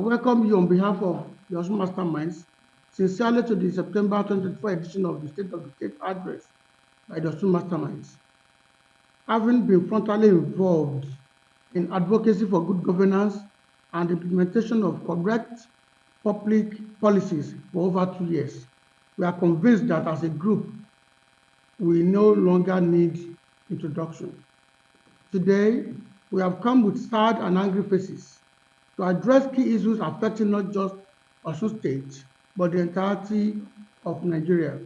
welcome you on behalf of the Osun Masterminds sincerely to the September 2024 edition of the State of the State address by the Osun Masterminds. Having been frontally involved in advocacy for good governance and implementation of correct public policies for over 2 years, we are convinced that as a group, we no longer need introduction. Today, we have come with sad and angry faces to address key issues affecting not just Osun State, but the entirety of Nigeria.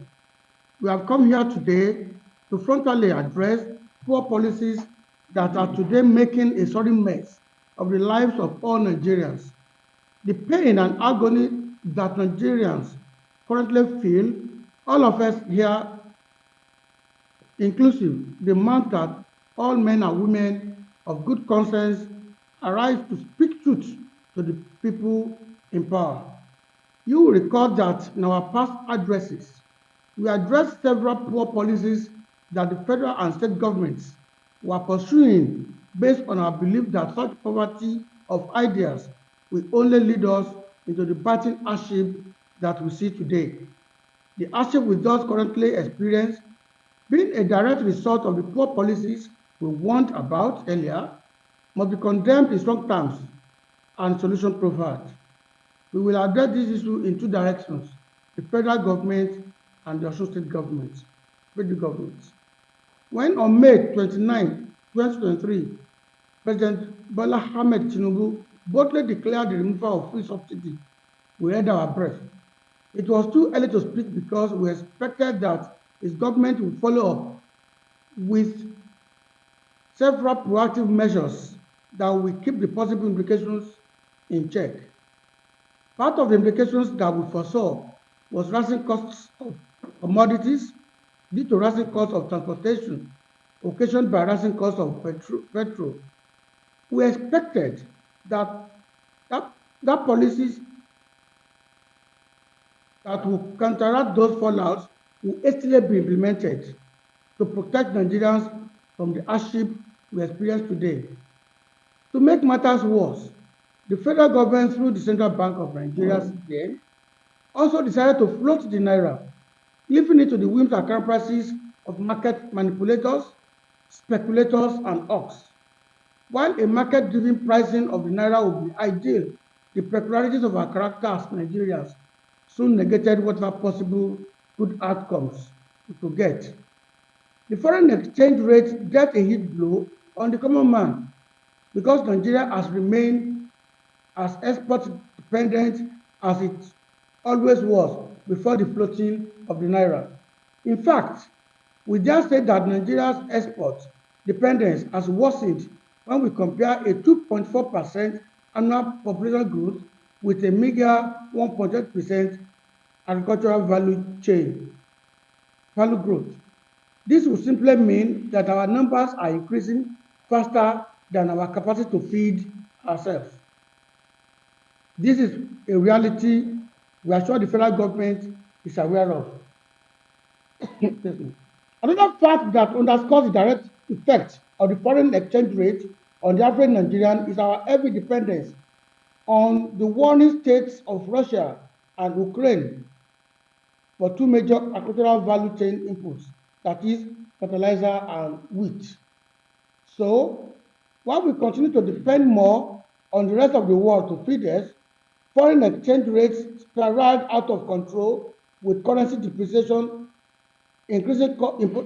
We have come here today to frontally address poor policies that are today making a sorry mess of the lives of all Nigerians. The pain and agony that Nigerians currently feel, all of us here inclusive, demand that all men and women of good conscience arise to speak truth to the people in power. You will recall that in our past addresses, we addressed several poor policies that the federal and state governments were pursuing based on our belief that such poverty of ideas will only lead us into the biting hardship that we see today. The hardship we thus currently experience, being a direct result of the poor policies we warned about earlier, must be condemned in strong terms and solution provided. We will address this issue in two directions: the federal government and the Osun State government, federal government. When on May 29, 2023, President Bola Ahmed Tinubu boldly declared the removal of free subsidy, we held our breath. It was too early to speak because we expected that his government would follow up with several proactive measures that will keep the possible implications in check. Part of the implications that we foresaw was rising costs of commodities due to rising costs of transportation, occasioned by rising costs of petrol. We expected that policies that will counteract those fallouts will hastily be implemented to protect Nigerians from the hardship we experience today. To make matters worse, the federal government, through the Central Bank of Nigeria, CBN, also decided to float the naira, leaving it to the whims and caprices of market manipulators, speculators, and hawks. While a market-driven pricing of the naira would be ideal, the peculiarities of our character as Nigerians soon negated whatever possible good outcomes we could get. The foreign exchange rate dealt a hit blow on the common man because Nigeria has remained as export dependent as it always was before the floating of the naira. In fact, we just said that Nigeria's export dependence has worsened when we compare a 2.4% annual population growth with a meager 1.8% agricultural value growth. This will simply mean that our numbers are increasing faster than our capacity to feed ourselves. This is a reality we are sure the federal government is aware of. Another fact that underscores the direct effect of the foreign exchange rate on the average Nigerian is our heavy dependence on the warring states of Russia and Ukraine for two major agricultural value chain inputs, that is, fertilizer and wheat. So, while we continue to depend more on the rest of the world to feed us, foreign exchange rates spiraled out of control with currency depreciation, increasing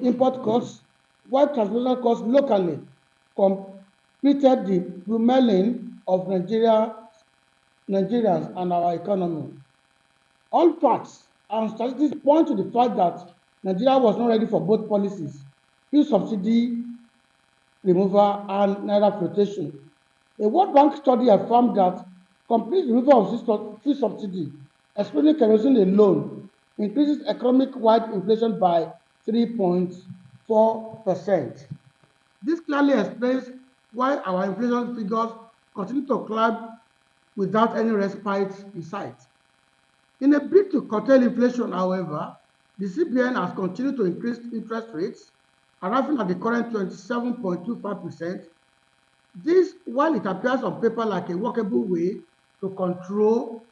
import costs, while transportation costs locally completed the remodeling of Nigerians and our economy. All facts and statistics point to the fact that Nigeria was not ready for both policies, fuel subsidy removal and naira flotation. A World Bank study affirmed that complete removal of fuel subsidy, excluding kerosene alone, increases economic-wide inflation by 3.4%. This clearly explains why our inflation figures continue to climb without any respite in sight. In a bid to curtail inflation, however, the CBN has continued to increase interest rates, arriving at the current 27.25%. This, while it appears on paper like a workable way to control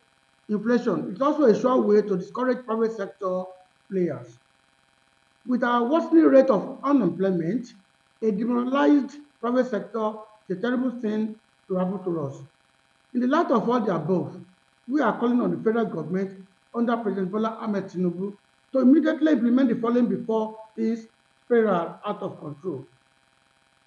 inflation. It's also a sure way to discourage private sector players. With our worsening rate of unemployment, a demoralized private sector is a terrible thing to happen to us. In the light of all the above, we are calling on the federal government under President Bola Ahmed Tinubu to immediately implement the following before things spiral out of control.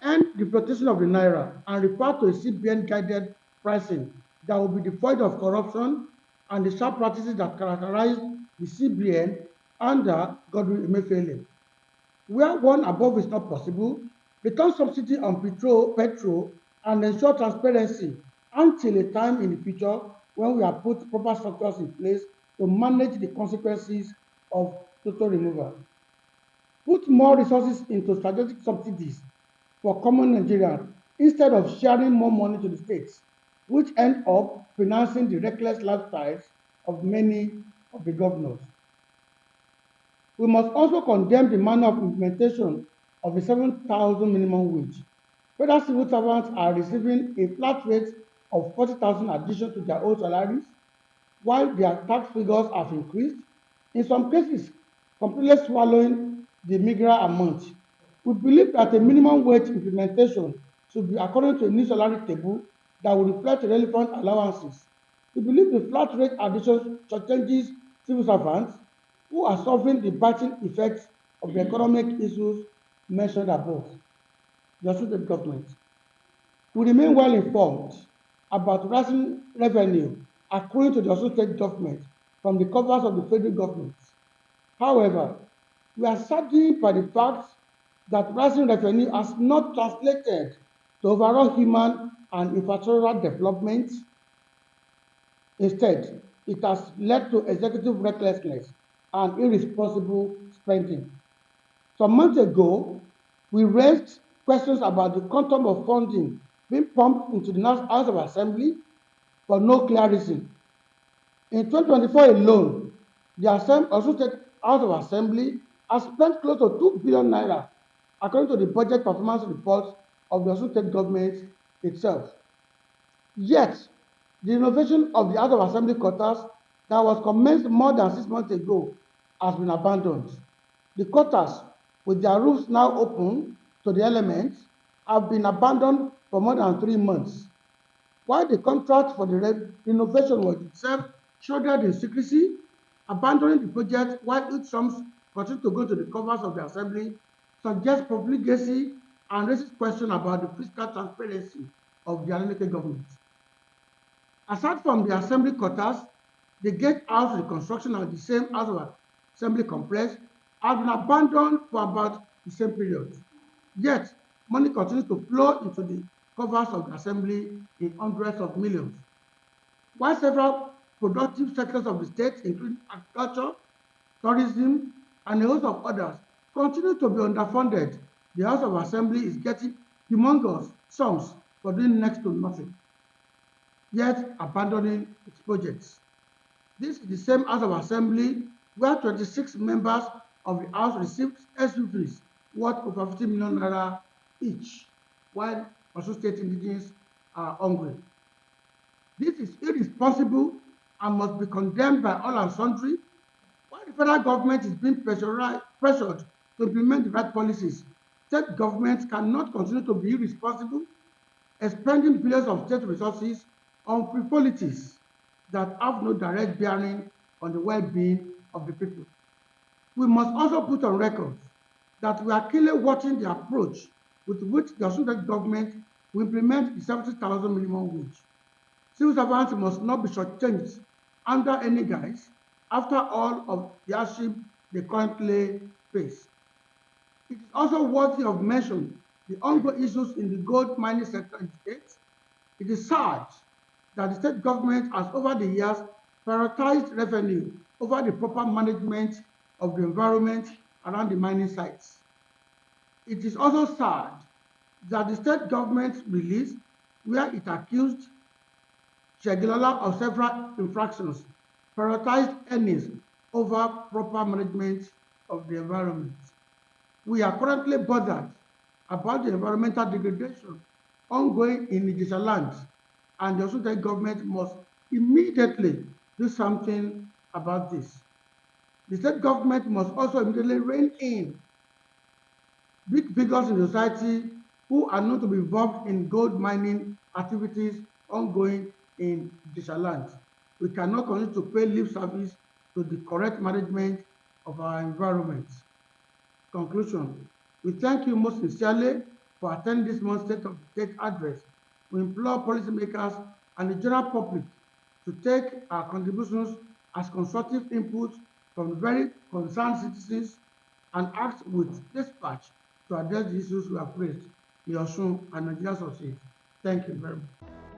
End the flotation of the naira and refer to a CBN-guided pricing that will be devoid of corruption and the sharp practices that characterize the CBN under Godwin Emefiele. Where one above is not possible, return subsidy on petrol and ensure transparency until a time in the future when we have put proper structures in place to manage the consequences of total removal. Put more resources into strategic subsidies for common Nigerians instead of sharing more money to the states, which end up financing the reckless lifestyles of many of the governors. We must also condemn the manner of implementation of the 7,000 minimum wage. Federal civil servants are receiving a flat rate of 40,000 addition to their old salaries, while their tax figures have increased, in some cases completely swallowing the meager amount. We believe that a minimum wage implementation should be according to a new salary table that will reflect relevant allowances. We believe the flat rate addition shortages civil servants who are suffering the biting effects of the economic issues mentioned above. The state government. We remain well informed about rising revenue accruing to the Osun State government from the covers of the federal government. However, we are saddened by the fact that rising revenue has not translated to overall human and infrastructural development. Instead, it has led to executive recklessness and irresponsible spending. Some months ago, we raised questions about the quantum of funding being pumped into the House of Assembly for no clear reason. In 2024 alone, the Osun State House of Assembly has spent close to 2 billion naira, according to the budget performance report of the Osun State government itself. Yet, the renovation of the House of Assembly quarters that was commenced more than 6 months ago has been abandoned. The quarters, with their roofs now open to the elements, have been abandoned for more than 3 months. While the contract for the renovation was itself shrouded in secrecy, abandoning the project while its sums continue to go to the covers of the assembly suggests profligacy and raises questions about the fiscal transparency of the Adeleke government. Aside from the assembly quarters, the gatehouse reconstruction of the same House of Assembly complex has been abandoned for about the same period. Yet, money continues to flow into the covers of the assembly in hundreds of millions. While several productive sectors of the state, including agriculture, tourism, and a host of others, continue to be underfunded, the House of Assembly is getting humongous sums for doing next to nothing, yet abandoning its projects. This is the same House of Assembly where 26 members of the House received SUVs worth over 50 million naira each, while Osun State indigenes are hungry. This is irresponsible and must be condemned by all and sundry. While the federal government is being pressured to implement the right policies, state governments cannot continue to be irresponsible, expending billions of state resources on frivolities that have no direct bearing on the well-being of the people. We must also put on record that we are keenly watching the approach with which the Osun State government will implement the 70,000 minimum wage. Civil servants must not be shortchanged under any guise after all of the hardship they currently face. It is also worthy of mention the ongoing issues in the gold mining sector in the state. It is sad that the state government has over the years prioritized revenue over the proper management of the environment around the mining sites. It is also sad that the state government released where it accused Shegilola of several infractions prioritized earnings over proper management of the environment. We are currently bothered about the environmental degradation ongoing in Nigeria land, and the Osun State government must immediately do something about this. The state government must also immediately rein in big figures in society who are known to be involved in gold mining activities ongoing in Dishaland. We cannot continue to pay lip service to the correct management of our environment. Conclusion. We thank you most sincerely for attending this month's State of the State address. We implore policymakers and the general public to take our contributions as constructive input from very concerned citizens and act with dispatch to address the issues we have raised in Osun and Nigeria succeed. Thank you very much.